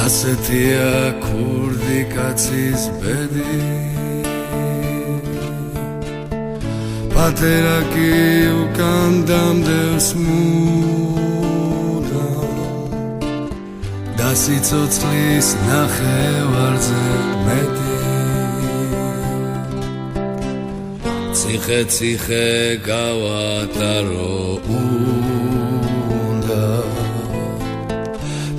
ასეთია ქურდი კაცის ბედი პატერა კი უკან დამდევს და სიცოცხლის ნახევარზე მეტი ციხე გავატარო უნდა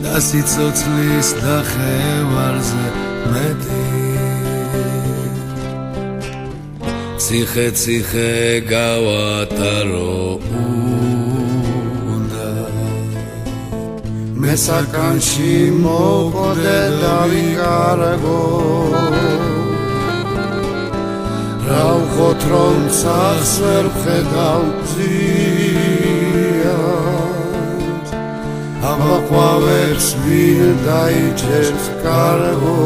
და სიცოცხლის ნახევარზე მეტი ციხე გავატარო უნდა მე საკანში მოვყოდე და ვიკარგო რა ვხოთ რომ ცახს ვერ ვხედავ ძიად ამაყვავებს ვინ დაიჭერს კარგო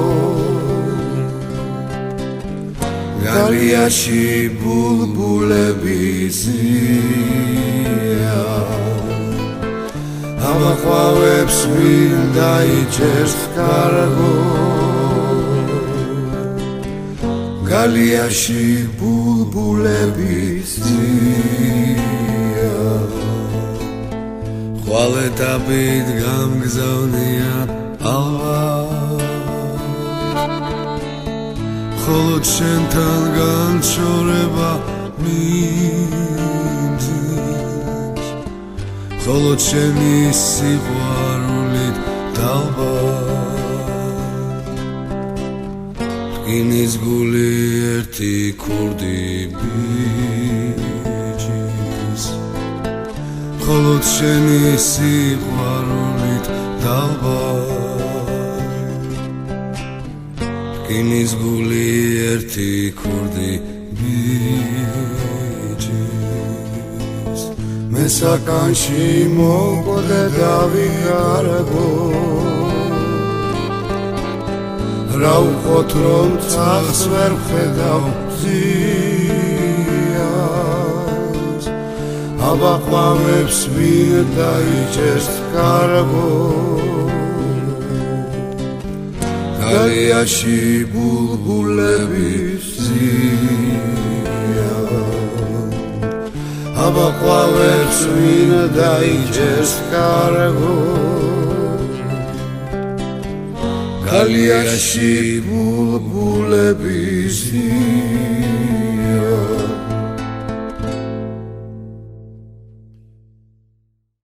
გალიაში ბულბულები ზია ამაყვავებს ვინ დაიჭერს კარგო გალიაში ბულბულები ზია ხვალეთაბით გამგზავნია ალვა ხოლო შენთან განშორება მინდის ხოლო შენი სიყვარულით დალვა რკინის გული ერთი ქურდი ბიჭის ხოლო შენი სიყვარულით დალვა რკინის გული ერთი ქურდი ბიჭის მე საკანში მოვყოდე და ვიკარგო რა ვხოთ რომ ცახს ვერ ვხედავ ძიად აბაყვავებს ვინ დაიჭერს კარგო გალიაში ბულბულები ზია აბაყვავებს ვინ დაიჭერს კარგო გალიაში ბულბულები ზია